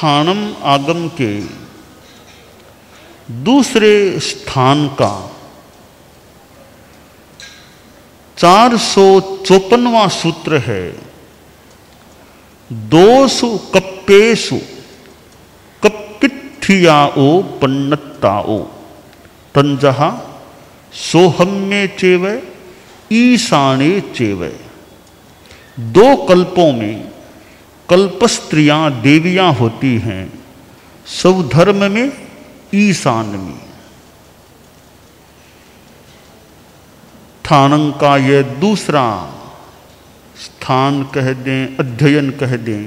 ठाणम आगम के दूसरे स्थान का 454वां सूत्र है। दोसु कप्पेसु कप्पिठियाओ पन्नत्ताओ तंजहा सोहम्ये चेव ईशाने चेव। दो कल्पों में कल्पस्त्रियां देवियां होती हैं, स्वधर्म में ईशान में। ठाणं का यह दूसरा स्थान कह दें, अध्ययन कह दें,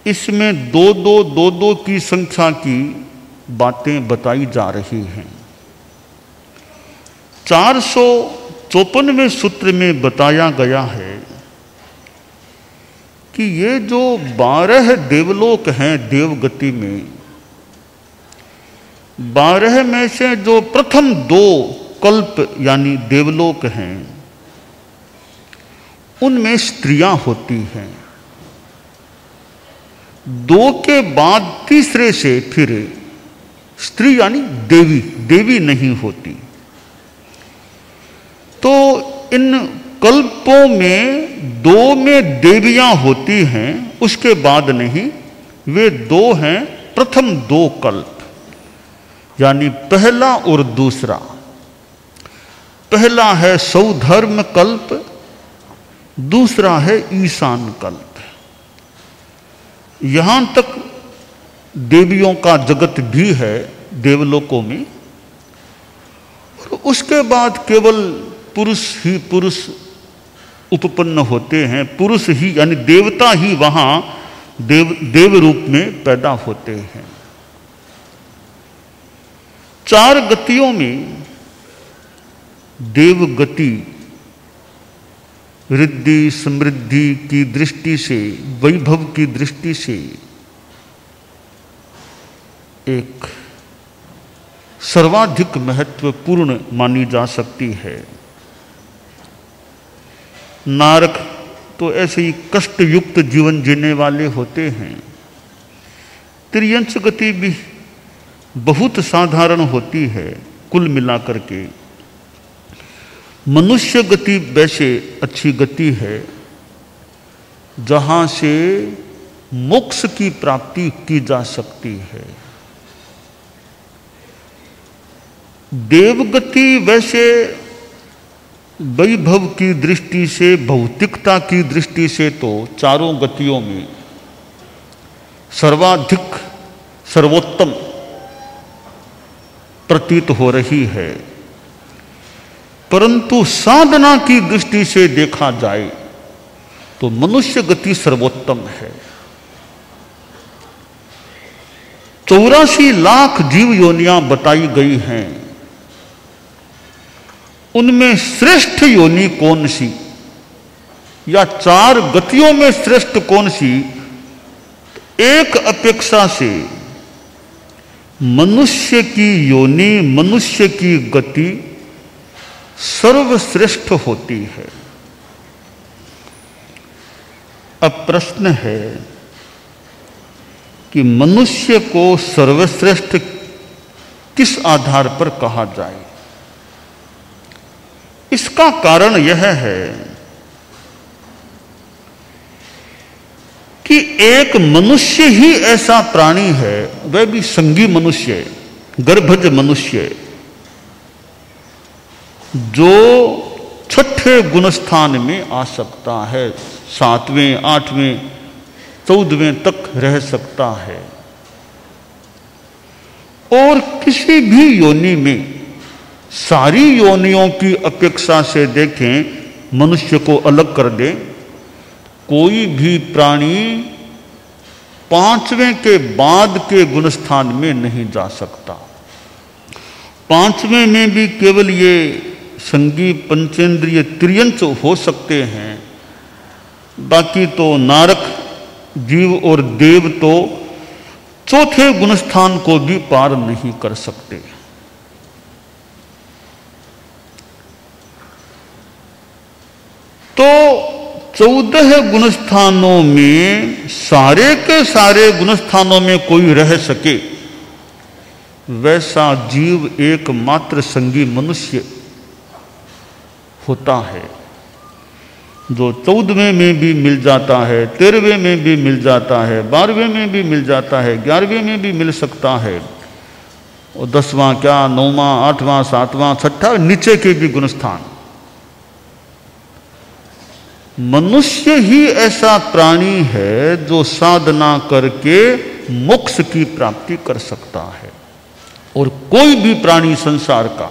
इसमें दो दो की संख्या की बातें बताई जा रही हैं। 454वें सूत्र में बताया गया है कि ये जो 12 देवलोक हैं देवगति में, 12 में से जो प्रथम 2 कल्प यानी देवलोक हैं, उनमें स्त्रियां होती हैं। 2 के बाद तीसरे से फिर स्त्री यानी देवी नहीं होती। तो इन कल्पों में 2 में देवियां होती हैं, उसके बाद नहीं। वे 2 हैं प्रथम 2 कल्प, यानी पहला और दूसरा। पहला है स्वधर्म कल्प, दूसरा है ईशान कल्प। यहां तक देवियों का जगत भी है देवलोकों में, और उसके बाद केवल पुरुष ही पुरुष उत्पन्न होते हैं। पुरुष ही यानी देवता ही वहां देव रूप में पैदा होते हैं। 4 गतियों में देव गति रिद्धि समृद्धि की दृष्टि से, वैभव की दृष्टि से एक सर्वाधिक महत्वपूर्ण मानी जा सकती है। नारक तो ऐसे ही कष्टयुक्त जीवन जीने वाले होते हैं। त्रियंश गति भी बहुत साधारण होती है कुल मिलाकर के। मनुष्य गति वैसे अच्छी गति है जहां से मोक्ष की प्राप्ति की जा सकती है। देवगति वैसे वैभव की दृष्टि से, भौतिकता की दृष्टि से तो चारों गतियों में सर्वाधिक सर्वोत्तम प्रतीत हो रही है। परंतु साधना की दृष्टि से देखा जाए तो मनुष्य गति सर्वोत्तम है। 84 लाख जीव योनियां बताई गई हैं। उनमें श्रेष्ठ योनि कौन सी, या 4 गतियों में श्रेष्ठ कौन सी? एक अपेक्षा से मनुष्य की योनि, मनुष्य की गति सर्वश्रेष्ठ होती है। अब प्रश्न है कि मनुष्य को सर्वश्रेष्ठ किस आधार पर कहा जाए? इसका कारण यह है कि एक मनुष्य ही ऐसा प्राणी है, वह भी संगी मनुष्य, गर्भज मनुष्य, जो 6ठे गुणस्थान में आ सकता है, 7वें 8वें 14वें तक रह सकता है। और किसी भी योनि में, सारी योनियों की अपेक्षा से देखें, मनुष्य को अलग कर दें, कोई भी प्राणी 5वें के बाद के गुणस्थान में नहीं जा सकता। 5वें में भी केवल ये संगी पंचेंद्रिय त्रियंश हो सकते हैं। बाकी तो नारक जीव और देव तो 4थे गुणस्थान को भी पार नहीं कर सकते। तो 14 गुणस्थानों में सारे के सारे गुणस्थानों में कोई रह सके, वैसा जीव एकमात्र संगी मनुष्य होता है, जो 14वें में भी मिल जाता है, 13वें में भी मिल जाता है, 12वें में भी मिल जाता है, 11वें में भी मिल सकता है, और 10वां क्या, 9वां, 8वां, 7वां, 6ठा, नीचे के भी गुणस्थान। मनुष्य ही ऐसा प्राणी है जो साधना करके मोक्ष की प्राप्ति कर सकता है, और कोई भी प्राणी संसार का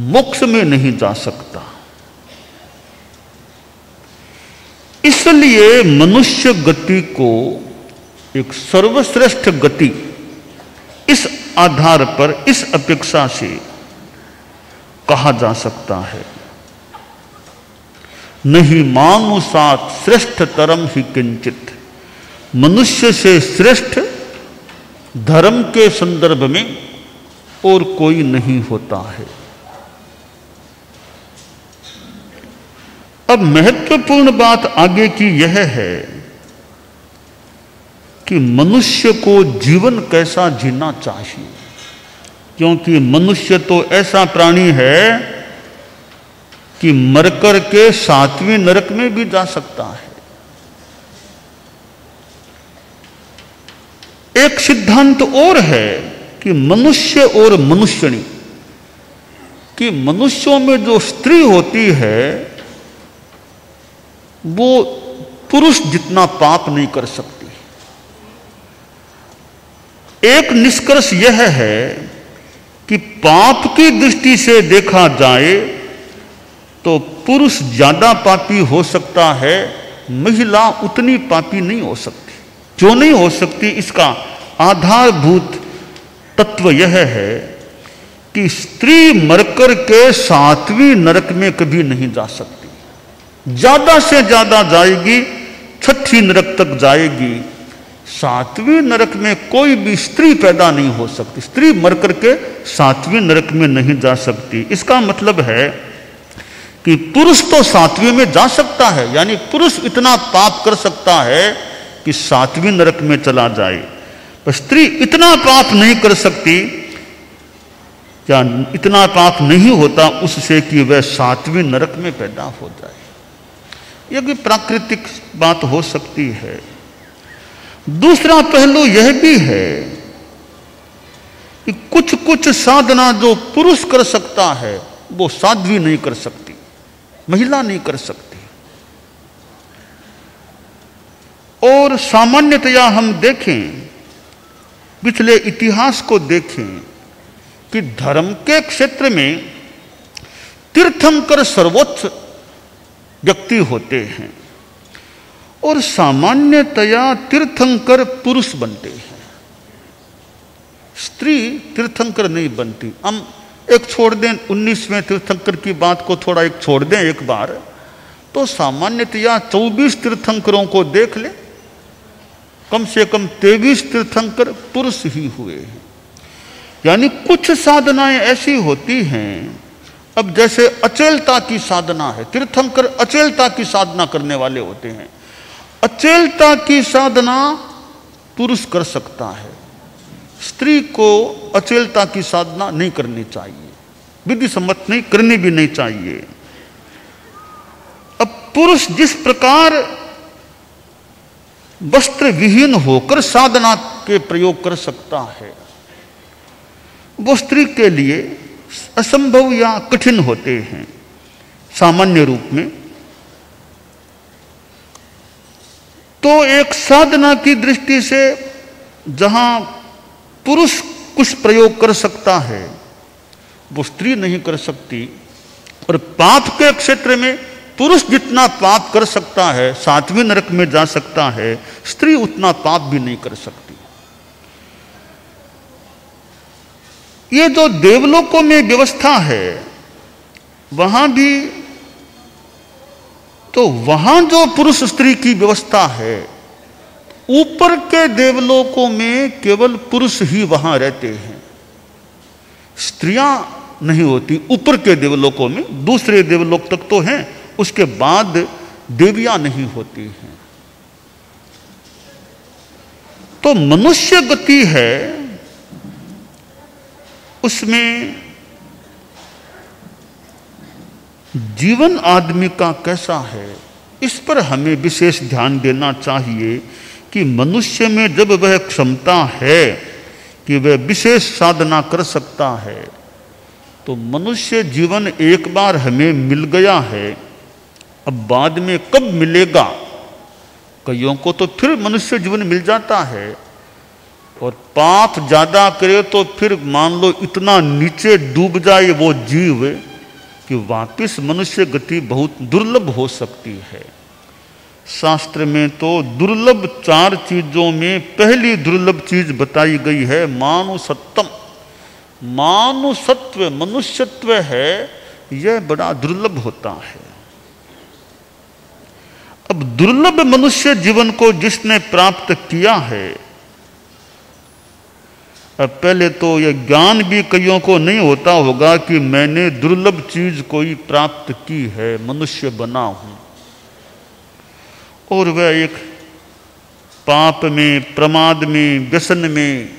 मोक्ष में नहीं जा सकता। इसलिए मनुष्य गति को एक सर्वश्रेष्ठ गति इस आधार पर, इस अपेक्षा से कहा जा सकता है, नहीं मानुषात् श्रेष्ठतरम ही किंचित। मनुष्य से श्रेष्ठ धर्म के संदर्भ में और कोई नहीं होता है। अब महत्वपूर्ण बात आगे की यह है कि मनुष्य को जीवन कैसा जीना चाहिए, क्योंकि मनुष्य तो ऐसा प्राणी है कि मरकर के 7वें नरक में भी जा सकता है। एक सिद्धांत और है कि मनुष्य और मनुष्यणी, कि मनुष्यों में जो स्त्री होती है वो पुरुष जितना पाप नहीं कर सकती। एक निष्कर्ष यह है कि पाप की दृष्टि से देखा जाए तो पुरुष ज्यादा पापी हो सकता है, महिला उतनी पापी नहीं हो सकती। क्यों नहीं हो सकती, इसका आधारभूत तत्व यह है कि स्त्री मरकर के 7वीं नरक में कभी नहीं जा सकती। ज्यादा से ज्यादा जाएगी 6ठीं नरक तक जाएगी। 7वीं नरक में कोई भी स्त्री पैदा नहीं हो सकती। स्त्री मरकर के 7वीं नरक में नहीं जा सकती। इसका मतलब है कि पुरुष तो 7वीं में जा सकता है, यानी पुरुष इतना पाप कर सकता है कि 7वीं नरक में चला जाए, पर स्त्री इतना पाप नहीं कर सकती, या इतना पाप नहीं होता उससे कि वह 7वीं नरक में पैदा हो जाए। यह भी प्राकृतिक बात हो सकती है। दूसरा पहलू यह भी है कि कुछ कुछ साधना जो पुरुष कर सकता है वो साध्वी नहीं कर सकती, महिला नहीं कर सकती। और सामान्यतया हम देखें, पिछले इतिहास को देखें कि धर्म के क्षेत्र में तीर्थंकर सर्वोच्च व्यक्ति होते हैं, और सामान्यतया तीर्थंकर पुरुष बनते हैं, स्त्री तीर्थंकर नहीं बनती। हम एक छोड़ दें 19वें तीर्थंकर की बात को, थोड़ा एक छोड़ दें एक बार, तो सामान्यतया 24 तीर्थंकरों को देख लें, कम से कम 23 तीर्थंकर पुरुष ही हुए हैं। यानी कुछ साधनाएं ऐसी होती हैं, अब जैसे अचेलता की साधना है, तीर्थंकर अचेलता की साधना करने वाले होते हैं। अचेलता की साधना पुरुष कर सकता है, स्त्री को अचेलता की साधना नहीं करनी चाहिए, विधि सम्मत नहीं करनी भी नहीं चाहिए। अब पुरुष जिस प्रकार वस्त्र विहीन होकर साधना के प्रयोग कर सकता है, वो स्त्री के लिए असंभव या कठिन होते हैं सामान्य रूप में। तो एक साधना की दृष्टि से जहां पुरुष कुछ प्रयोग कर सकता है वो स्त्री नहीं कर सकती, और पाप के क्षेत्र में पुरुष जितना पाप कर सकता है, 7वीं नरक में जा सकता है, स्त्री उतना पाप भी नहीं कर सकती। ये जो देवलोकों में व्यवस्था है वहां भी, तो वहां जो पुरुष स्त्री की व्यवस्था है, ऊपर के देवलोकों में केवल पुरुष ही वहां रहते हैं, स्त्रियां नहीं होती ऊपर के देवलोकों में। दूसरे देवलोक तक तो हैं, उसके बाद देवियां नहीं होती हैं। तो मनुष्य गति है, उसमें जीवन आदमी का कैसा है, इस पर हमें विशेष ध्यान देना चाहिए कि मनुष्य में जब वह क्षमता है कि वह विशेष साधना कर सकता है, तो मनुष्य जीवन एक बार हमें मिल गया है, अब बाद में कब मिलेगा, कईयों को तो फिर मनुष्य जीवन मिल जाता है, और पाप ज्यादा करे तो फिर मान लो इतना नीचे डूब जाए वो जीव कि वापिस मनुष्य गति बहुत दुर्लभ हो सकती है। शास्त्र में तो दुर्लभ 4 चीजों में पहली दुर्लभ चीज बताई गई है मानुषत्वम। मानुषत्व, मनुष्यत्व है, यह बड़ा दुर्लभ होता है। अब दुर्लभ मनुष्य जीवन को जिसने प्राप्त किया है, अब पहले तो यह ज्ञान भी कईयों को नहीं होता होगा कि मैंने दुर्लभ चीज कोई प्राप्त की है, मनुष्य बना हूं, और वह एक पाप में, प्रमाद में, व्यसन में,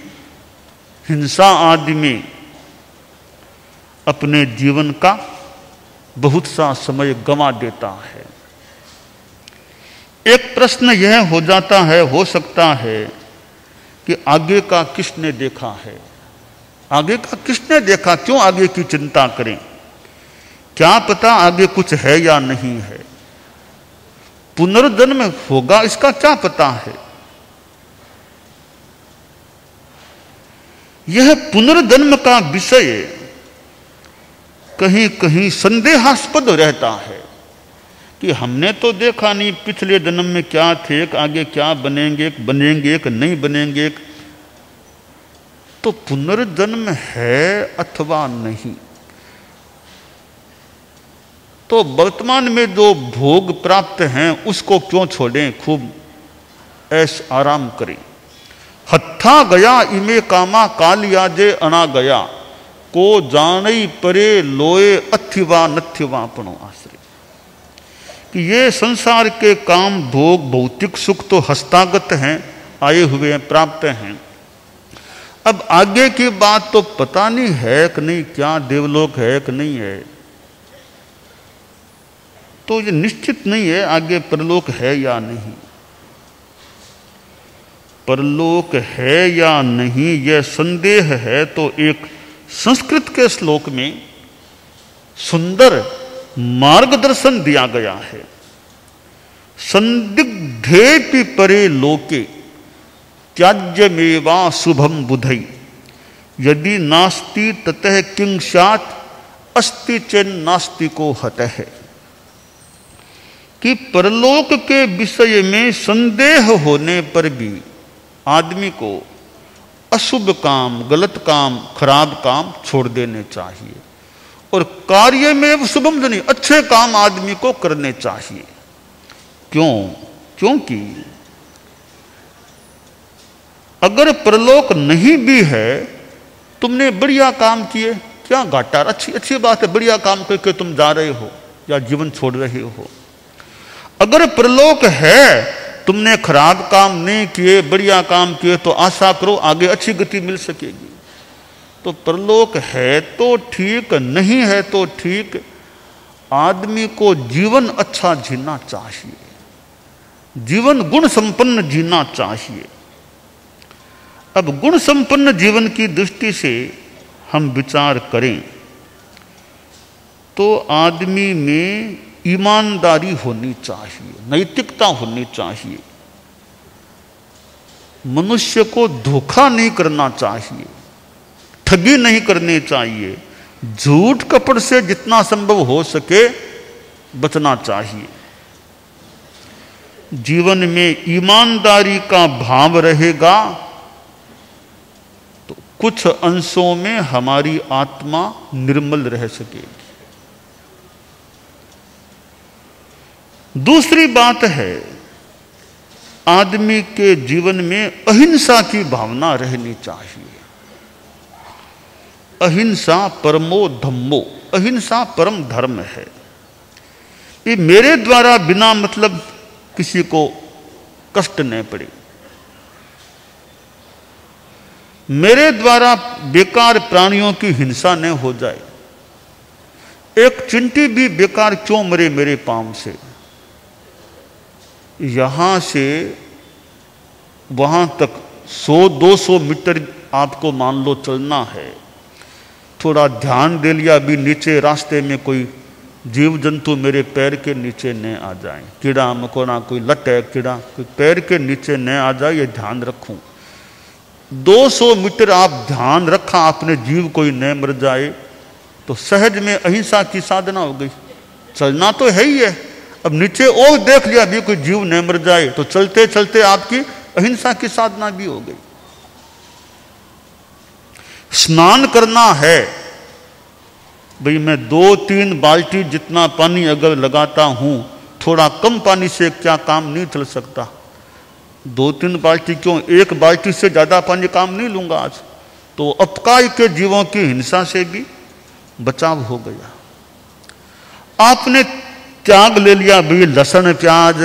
हिंसा आदि में अपने जीवन का बहुत सा समय गंवा देता है। एक प्रश्न यह हो जाता है, हो सकता है कि आगे का किसने देखा है, आगे का किसने देखा, क्यों आगे की चिंता करें, क्या पता आगे कुछ है या नहीं है, पुनर्जन्म होगा इसका क्या पता है। यह पुनर्जन्म का विषय कहीं कहीं संदेहास्पद रहता है कि हमने तो देखा नहीं पिछले जन्म में क्या थे, आगे क्या बनेंगे, बनेंगे कि नहीं बनेंगे, तो पुनर्जन्म है अथवा नहीं। तो वर्तमान में जो भोग प्राप्त हैं उसको क्यों छोड़ें, खूब ऐश आराम करें। हत्था गया इमे कामा कालियाजे अना गया, को जानई परे लोए अथिवा नथिवा पणो आश्रय। कि ये संसार के काम भोग भौतिक सुख तो हस्तागत हैं, आए हुए हैं, प्राप्त हैं। अब आगे की बात तो पता नहीं है कि नहीं, क्या देवलोक है कि नहीं है, तो ये निश्चित नहीं है आगे परलोक है या नहीं। परलोक है या नहीं यह संदेह है, तो एक संस्कृत के श्लोक में सुंदर मार्गदर्शन दिया गया है। संदिग्धेपि परे लोके त्याज्यमेवा शुभम बुधई, यदि नास्ति ततः किं स्यात् अस्ति चेन् नास्तिको हतः। कि परलोक के विषय में संदेह होने पर भी आदमी को अशुभ काम, गलत काम, खराब काम छोड़ देने चाहिए, और कार्य में शुभम जनी, अच्छे काम आदमी को करने चाहिए। क्यों? क्योंकि अगर परलोक नहीं भी है, तुमने बढ़िया काम किए, क्या घाटा, अच्छी बात है, बढ़िया काम करके तुम जा रहे हो या जीवन छोड़ रहे हो। अगर परलोक है, तुमने खराब काम नहीं किए, बढ़िया काम किए, तो आशा करो आगे अच्छी गति मिल सकेगी। तो परलोक है तो ठीक, नहीं है तो ठीक, आदमी को जीवन अच्छा जीना चाहिए, जीवन गुण संपन्न जीना चाहिए। अब गुण संपन्न जीवन की दृष्टि से हम विचार करें तो आदमी में ईमानदारी होनी चाहिए, नैतिकता होनी चाहिए, मनुष्य को धोखा नहीं करना चाहिए, ठगी नहीं करनी चाहिए, झूठ कपट से जितना संभव हो सके बचना चाहिए। जीवन में ईमानदारी का भाव रहेगा तो कुछ अंशों में हमारी आत्मा निर्मल रह सकेगी। दूसरी बात है, आदमी के जीवन में अहिंसा की भावना रहनी चाहिए। अहिंसा परमो धम्मो, अहिंसा परम धर्म है। ये मेरे द्वारा बिना मतलब किसी को कष्ट न पड़े, मेरे द्वारा बेकार प्राणियों की हिंसा न हो जाए। एक चिंटी भी बेकार क्यों मरे मेरे पांव से। यहां से वहां तक 100-200 मीटर आपको मान लो चलना है, थोड़ा ध्यान दे लिया भी नीचे रास्ते में कोई जीव जंतु मेरे पैर के नीचे न आ जाए, कीड़ा मकोड़ा कोई लटक कीड़ा कोई पैर के नीचे न आ जाए, ये ध्यान रखूं। 200 मीटर आप ध्यान रखा आपने, जीव कोई न मर जाए, तो सहज में अहिंसा की साधना हो गई। चलना तो है ही है, अब नीचे और देख लिया भी कोई जीव न मर जाए, तो चलते चलते आपकी अहिंसा की साधना भी हो गई। स्नान करना है भाई, मैं 2-3 बाल्टी जितना पानी अगर लगाता हूं, थोड़ा कम पानी से क्या काम नहीं चल सकता। 2-3 बाल्टी क्यों, 1 बाल्टी से ज्यादा पानी काम नहीं लूंगा आज, तो अपकाय के जीवों की हिंसा से भी बचाव हो गया। आपने त्याग ले लिया भी, लहसुन प्याज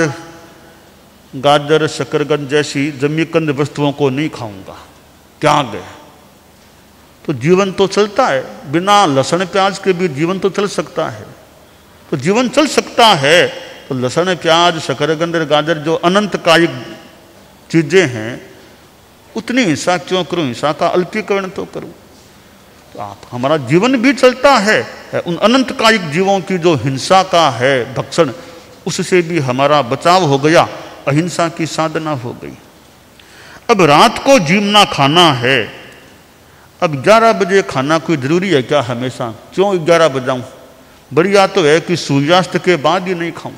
गाजर शकरकंद जैसी जमीकंद वस्तुओं को नहीं खाऊंगा, त्याग है, तो जीवन तो चलता है। बिना लहसुन प्याज के भी जीवन तो चल सकता है, तो जीवन चल सकता है। तो लहसुन प्याज शकरकंद गाजर जो अनंत कायिक चीजें हैं, उतनी हिंसा क्यों करूं, हिंसा का अल्पीकरण तो करूं। तो आप हमारा जीवन भी चलता है, उन अनंत कायिक जीवों की जो हिंसा का है भक्षण, उससे भी हमारा बचाव हो गया, अहिंसा की साधना हो गई। अब रात को जीवना खाना है, अब 11 बजे खाना कोई जरूरी है क्या हमेशा, क्यों 11 बजाऊं। बढ़िया तो है कि सूर्यास्त के बाद ही नहीं खाऊं,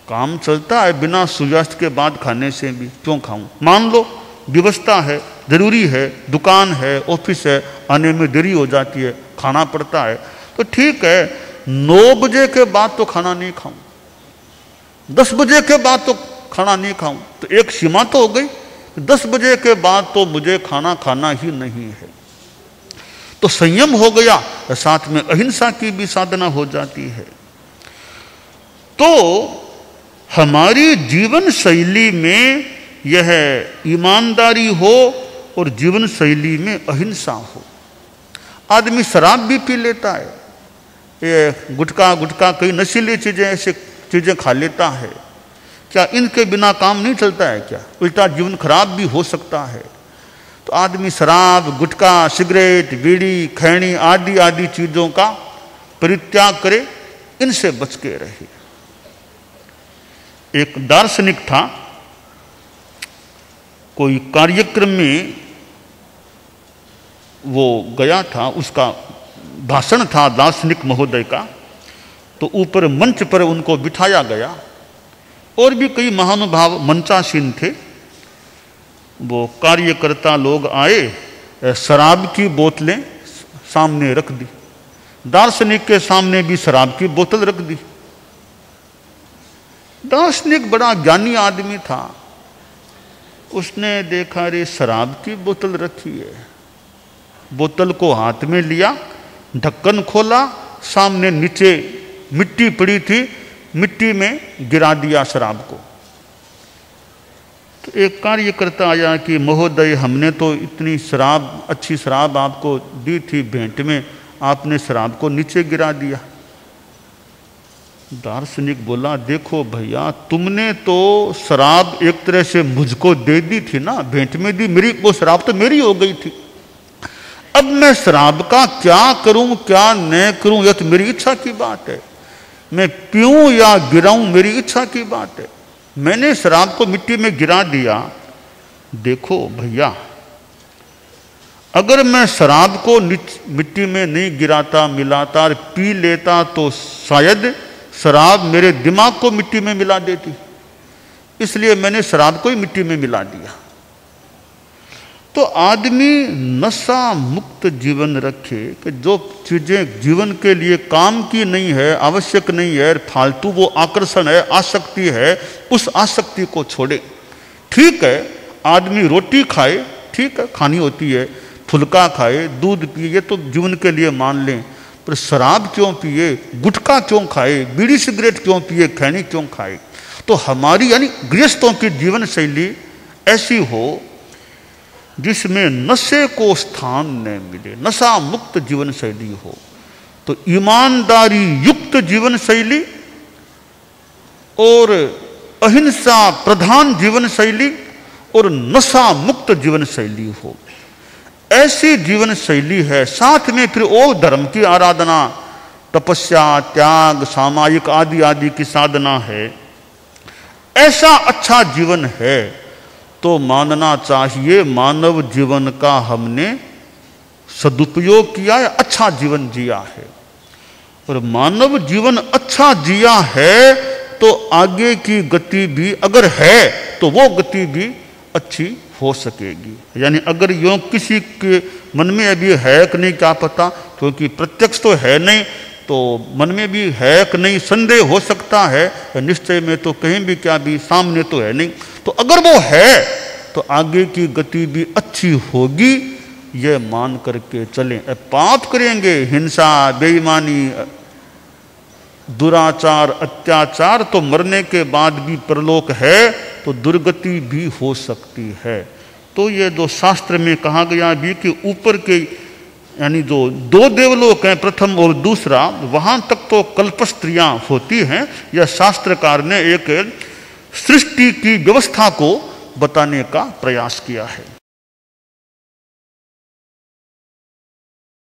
काम चलता है बिना सूर्यास्त के बाद खाने से भी, क्यों खाऊं। मान लो व्यवस्था है, जरूरी है, दुकान है, ऑफिस है, आने में देरी हो जाती है, खाना पड़ता है, तो ठीक है 9 बजे के बाद तो खाना नहीं खाऊं, 10 बजे के बाद तो खाना नहीं खाऊं, तो एक सीमा तो हो गई। 10 बजे के बाद तो मुझे खाना खाना ही नहीं है, तो संयम हो गया, साथ में अहिंसा की भी साधना हो जाती है। तो हमारी जीवन शैली में यह ईमानदारी हो और जीवन शैली में अहिंसा हो। आदमी शराब भी पी लेता है, ये गुटखा कई नशीली चीजें ऐसे चीजें खा लेता है, क्या इनके बिना काम नहीं चलता है क्या, उल्टा जीवन खराब भी हो सकता है। तो आदमी शराब गुटखा सिगरेट बीड़ी खैनी आदि आदि चीजों का परित्याग करे, इनसे बच के रहे। एक दार्शनिक था, कोई कार्यक्रम में वो गया था, उसका भाषण था दार्शनिक महोदय का, तो ऊपर मंच पर उनको बिठाया गया, और भी कई महानुभाव मंचासीन थे। वो कार्यकर्ता लोग आए, शराब की बोतलें सामने रख दी, दार्शनिक के सामने भी शराब की बोतल रख दी। दार्शनिक बड़ा ज्ञानी आदमी था, उसने देखा रे शराब की बोतल रखी है, बोतल को हाथ में लिया, ढक्कन खोला, सामने नीचे मिट्टी पड़ी थी, मिट्टी में गिरा दिया शराब को। तो एक कार्यकर्ता आया कि महोदय हमने तो इतनी शराब अच्छी शराब आपको दी थी भेंट में, आपने शराब को नीचे गिरा दिया। दार्शनिक बोला देखो भैया, तुमने तो शराब एक तरह से मुझको दे दी थी ना, भेंट में दी, मेरी वो शराब तो मेरी हो गई थी। अब मैं शराब का क्या करूं क्या न करूं, यह तो मेरी इच्छा की बात है, मैं पीऊं या गिराऊं मेरी इच्छा की बात है। मैंने शराब को मिट्टी में गिरा दिया। देखो भैया, अगर मैं शराब को मिट्टी में नहीं गिराता मिलाता और पी लेता, तो शायद शराब मेरे दिमाग को मिट्टी में मिला देती, इसलिए मैंने शराब को ही मिट्टी में मिला दिया। तो आदमी नशा मुक्त जीवन रखे कि जो चीजें जीवन के लिए काम की नहीं है, आवश्यक नहीं है, फालतू वो आकर्षण है, आसक्ति है, उस आसक्ति को छोड़े। ठीक है आदमी रोटी खाए, ठीक है खानी होती है, फुल्का खाए, दूध पिए, ये तो जीवन के लिए मान लें, पर शराब क्यों पिए, गुटखा क्यों खाए, बीड़ी सिगरेट क्यों पिए, खैनी क्यों खाए। तो हमारी यानी गृहस्थों की जीवन शैली ऐसी हो जिसमें नशे को स्थान न मिले, नशा मुक्त जीवन शैली हो। तो ईमानदारी युक्त जीवन शैली और अहिंसा प्रधान जीवन शैली और नशा मुक्त जीवन शैली हो, ऐसी जीवन शैली है। साथ में फिर और धर्म की आराधना, तपस्या, त्याग, सामायिक आदि आदि की साधना है, ऐसा अच्छा जीवन है तो मानना चाहिए मानव जीवन का हमने सदुपयोग किया है, अच्छा जीवन जिया है। और मानव जीवन अच्छा जिया है तो आगे की गति भी अगर है तो वो गति भी अच्छी हो सकेगी। यानी अगर यूं किसी के मन में अभी है कि नहीं क्या पता, क्योंकि प्रत्यक्ष तो है नहीं, तो मन में भी है कि नहीं संदेह हो सकता है, निश्चय में तो कहीं भी क्या भी सामने तो है नहीं। तो अगर वो है तो आगे की गति भी अच्छी होगी, ये मान करके चलें। पाप करेंगे, हिंसा, बेईमानी, दुराचार, अत्याचार, तो मरने के बाद भी परलोक है तो दुर्गति भी हो सकती है। तो ये जो शास्त्र में कहा गया भी कि ऊपर के यानी जो दो देवलोक हैं, प्रथम और दूसरा, वहां तक तो कल्पस्त्रियां होती हैं। यह शास्त्रकार ने एक सृष्टि की व्यवस्था को बताने का प्रयास किया है।